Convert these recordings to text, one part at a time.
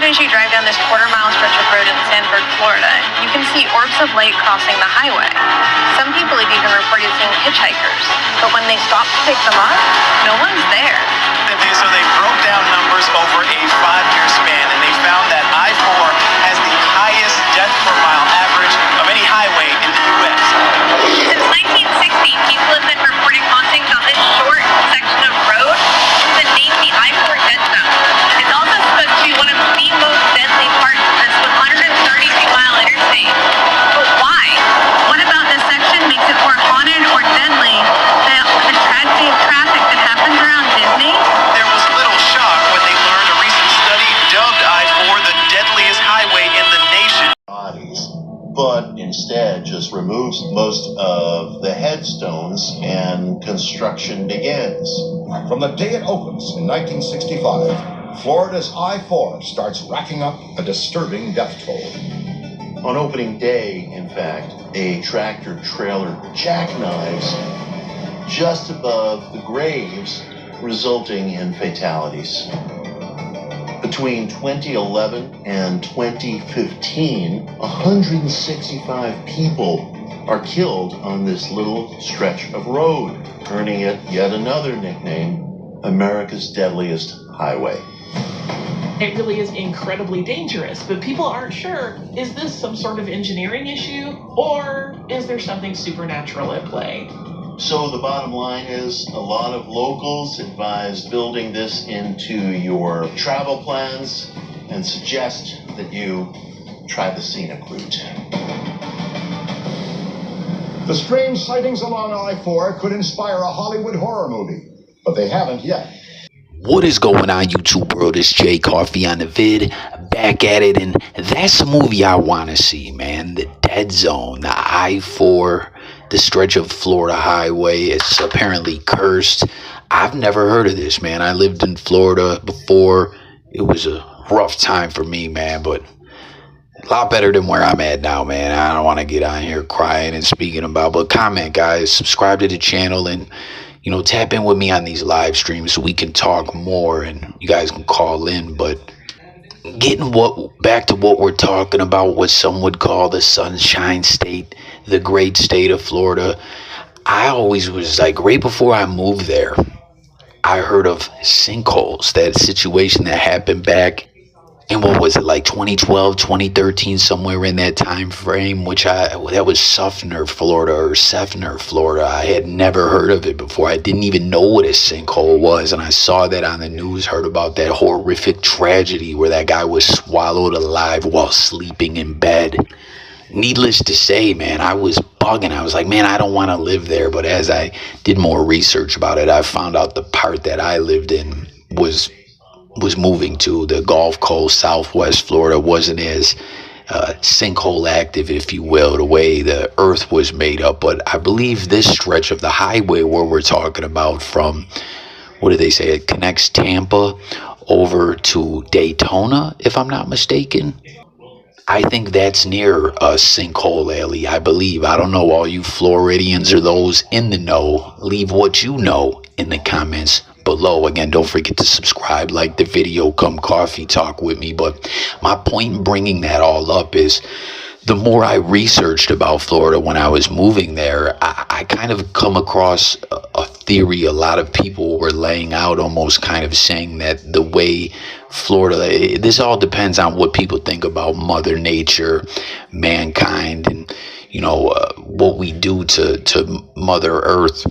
soon as you drive down this quarter-mile stretch of road in Sanford, Florida, you can see orbs of light crossing the highway. Some people have even reported seeing hitchhikers, but when they stop to pick them up, no one's there. So they broke down numbers over a 5-year span, and they found that I-4 has the highest death per mile average of any highway in the U.S. Since 1960, people have been reporting hauntings on this short section of road that named the I-4 dead zone. It's also supposed to be one of the most deadly parts of this 132-mile interstate. But why? What about this section makes it more haunted or deadly than the tragedy of traffic that happens around Disney? There was little shock when they learned a recent study dubbed I-4 the deadliest highway in the nation. But instead just removes most of the headstones and construction begins. From the day it opens in 1965, Florida's I-4 starts racking up a disturbing death toll. On opening day, in fact, a tractor trailer jackknives just above the graves, resulting in fatalities. Between 2011 and 2015, 165 people are killed on this little stretch of road, earning it yet another nickname, America's Deadliest Highway. It really is incredibly dangerous, but people aren't sure, is this some sort of engineering issue, or is there something supernatural at play? So the bottom line is a lot of locals advise building this into your travel plans and suggest that you try the scenic route. The strange sightings along I-4 could inspire a Hollywood horror movie, but they haven't yet. What is going on, YouTube world? It's Jay Coffee on the vid, back at it, and that's a movie I want to see, man. The Dead Zone, the I-4, the stretch of Florida highway. It's apparently cursed. I've never heard of this, man. I lived in Florida before. It was a rough time for me, man, but a lot better than where I'm at now, man. I don't want to get on here crying and speaking about, but comment, guys, subscribe to the channel, and you know, tap in with me on these live streams so we can talk more and you guys can call in. But getting back to what we're talking about, what some would call the Sunshine State, the great state of Florida. I always was like, right before I moved there, I heard of sinkholes, that situation that happened back in, what was it, like 2012, 2013, somewhere in that time frame, that was Seffner, Florida. I had never heard of it before. I didn't even know what a sinkhole was, and I saw that on the news, heard about that horrific tragedy where that guy was swallowed alive while sleeping in bed. Needless to say, man, I was bugging. I was like, man, I don't want to live there. But as I did more research about it, I found out the part that I lived in was moving to the Gulf Coast, Southwest Florida, wasn't as sinkhole active, if you will, the way the earth was made up. But I believe this stretch of the highway where we're talking about, from, what do they say, it connects Tampa over to Daytona, if I'm not mistaken. I think that's near a sinkhole alley, I believe. I don't know, all you Floridians or those in the know, leave what you know in the comments below. Again, don't forget to subscribe, like the video, come coffee talk with me. But my point in bringing that all up is, the more I researched about Florida when I was moving there, I kind of come across a theory a lot of people were laying out, almost kind of saying that the way Florida, this all depends on what people think about Mother Nature, mankind, and you know, what we do to Mother Earth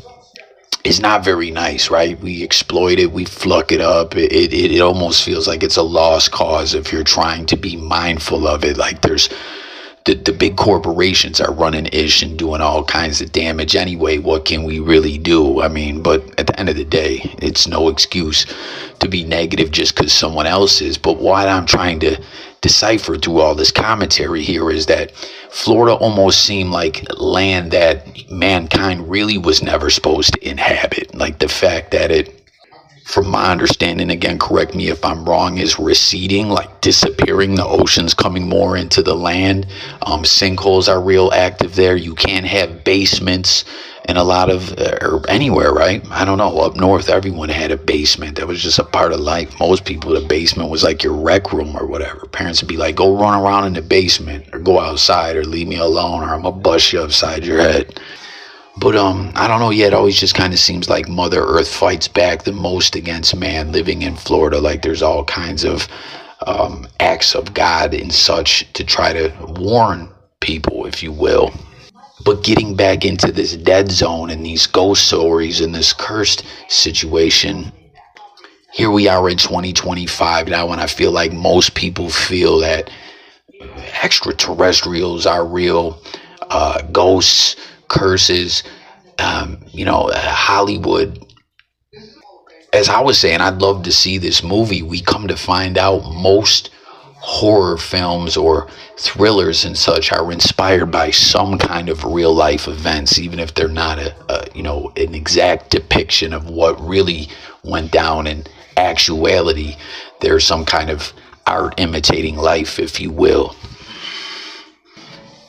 is not very nice, right? We exploit it, we fluck it up. It almost feels like it's a lost cause if you're trying to be mindful of it. Like, there's the big corporations are running ish and doing all kinds of damage anyway. What can we really do? I mean, but at the end of the day, it's no excuse to be negative just because someone else is. But what I'm trying to decipher through all this commentary here is that Florida almost seemed like land that mankind really was never supposed to inhabit. Like, the fact that it from my understanding, again, correct me if I'm wrong, is receding, like disappearing. The ocean's coming more into the land. Sinkholes are real active there. You can't have basements in a lot of, or anywhere, right? I don't know. Up north, everyone had a basement. That was just a part of life. Most people, the basement was like your rec room or whatever. Parents would be like, go run around in the basement or go outside or leave me alone or I'm gonna bust you upside your head. But I don't know yet. It always just kind of seems like Mother Earth fights back the most against man living in Florida. Like there's all kinds of acts of God and such to try to warn people, if you will. But getting back into this dead zone and these ghost stories and this cursed situation, here we are in 2025 now, and I feel like most people feel that extraterrestrials are real, ghosts, curses, Hollywood. As I was saying, I'd love to see this movie. We come to find out most horror films or thrillers and such are inspired by some kind of real life events, even if they're not an exact depiction of what really went down in actuality. There's some kind of art imitating life, if you will.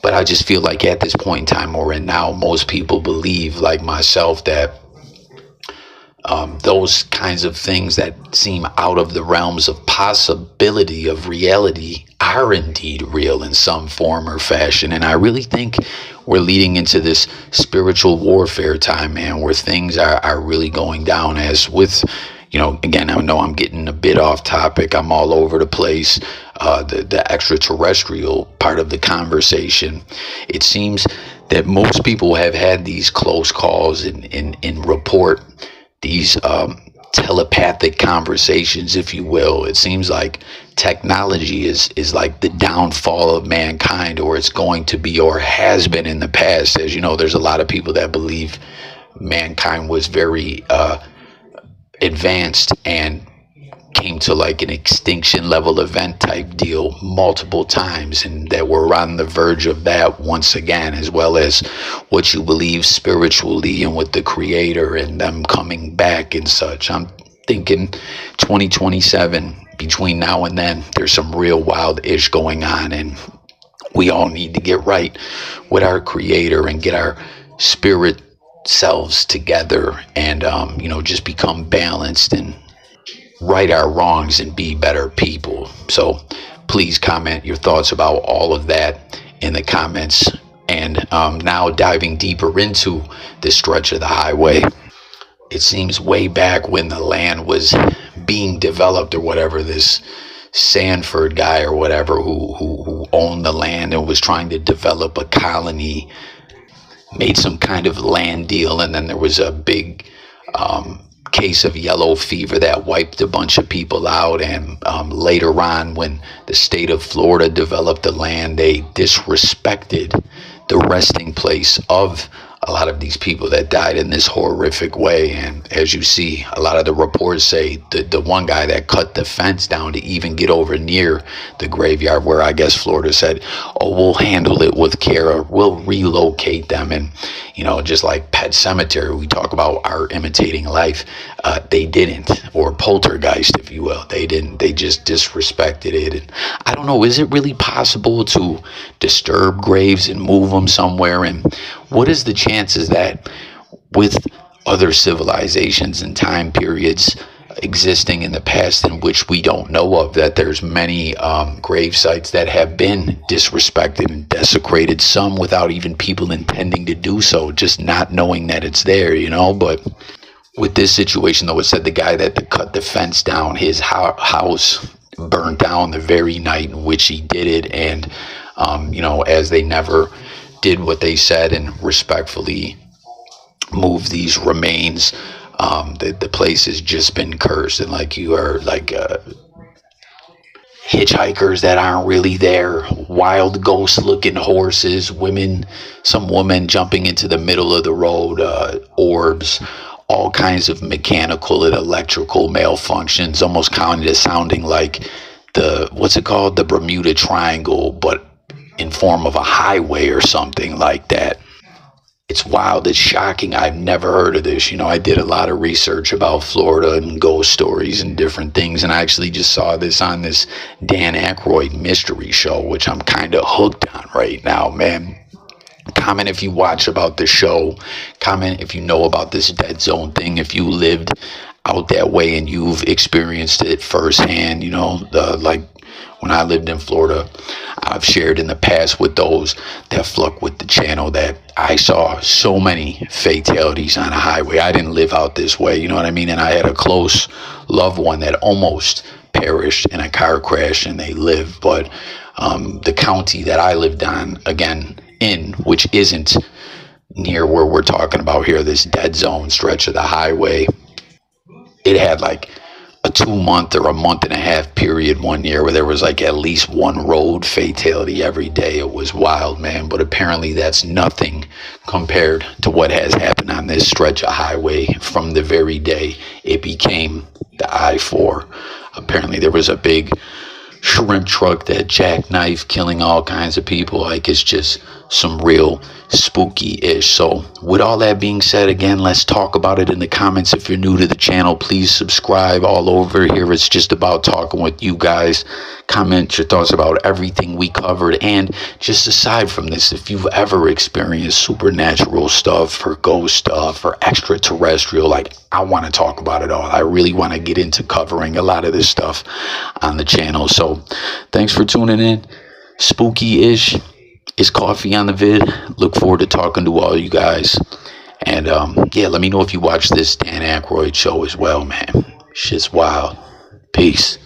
But I just feel like at this point in time we're in now, most people believe, like myself, that those kinds of things that seem out of the realms of possibility of reality are indeed real in some form or fashion. And I really think we're leading into this spiritual warfare time, man, where things are really going down. As with, again, I know I'm getting a bit off topic. I'm all over the place. The extraterrestrial part of the conversation. It seems that most people have had these close calls and report these telepathic conversations, if you will. It seems like technology is like the downfall of mankind, or it's going to be, or has been in the past. As you know, there's a lot of people that believe mankind was very advanced and came to like an extinction level event type deal multiple times, and that we're on the verge of that once again, as well as what you believe spiritually and with the creator and them coming back and such. I'm thinking 2027, between now and then, there's some real wild ish going on, and we all need to get right with our creator and get our spirit selves together and just become balanced and right our wrongs and be better people. So please comment your thoughts about all of that in the comments. And now diving deeper into this stretch of the highway, it seems way back when the land was being developed or whatever, this Sanford guy or whatever who owned the land and was trying to develop a colony, made some kind of land deal, and then there was a big case of yellow fever that wiped a bunch of people out. And later on, when the state of Florida developed the land, they disrespected the resting place of a lot of these people that died in this horrific way. And as you see, a lot of the reports say the one guy that cut the fence down to even get over near the graveyard, where I guess Florida said, oh, we'll handle it with care, or we'll relocate them. And just like Pet Cemetery, we talk about art imitating life, they didn't. Or Poltergeist, if you will, they didn't. They just disrespected it. And I don't know, is it really possible to disturb graves and move them somewhere? And what is the chances that with other civilizations and time periods existing in the past in which we don't know of, that there's many grave sites that have been disrespected and desecrated, some without even people intending to do so, just not knowing that it's there, But with this situation, though, it said the guy that cut the fence down, his house burned down the very night in which he did it. And as they never did what they said and respectfully moved these remains, the place has just been cursed. And like you are like hitchhikers that aren't really there, wild ghost looking horses, some woman jumping into the middle of the road, orbs, all kinds of mechanical and electrical malfunctions, almost kind of sounding like the Bermuda Triangle, but in form of a highway or something like that. It's wild. It's shocking. I've never heard of this. You know, I did a lot of research about Florida and ghost stories and different things. And I actually just saw this on this Dan Aykroyd mystery show, which I'm kind of hooked on right now, man. Comment if you watch about the show. Comment if you know about this dead zone thing. If you lived out that way and you've experienced it firsthand, you know, like when I lived in Florida, I've shared in the past with those that flock with the channel that I saw so many fatalities on a highway. I didn't live out this way, you know what I mean? And I had a close loved one that almost perished in a car crash and they lived. But the county that I lived on, again, which isn't near where we're talking about here, this dead zone stretch of the highway, it had like a 2-month or a month and a half period one year where there was like at least one road fatality every day. It was wild, man. But apparently that's nothing compared to what has happened on this stretch of highway from the very day it became the I-4. Apparently there was a big shrimp truck that jackknife, killing all kinds of people. Like, it's just some real spooky-ish. So with all that being said, again, let's talk about it in the comments. If you're new to the channel, please subscribe. All over here, it's just about talking with you guys. Comment your thoughts about everything we covered. And just aside from this, if you've ever experienced supernatural stuff or ghost stuff or extraterrestrial, like, I want to talk about it all. I really want to get into covering a lot of this stuff on the channel. So thanks for tuning in. Spooky-ish. It's Coffee on the Vid. Look forward to talking to all you guys. And yeah, let me know if you watch this Dan Aykroyd show as well, man. Shit's wild. Peace.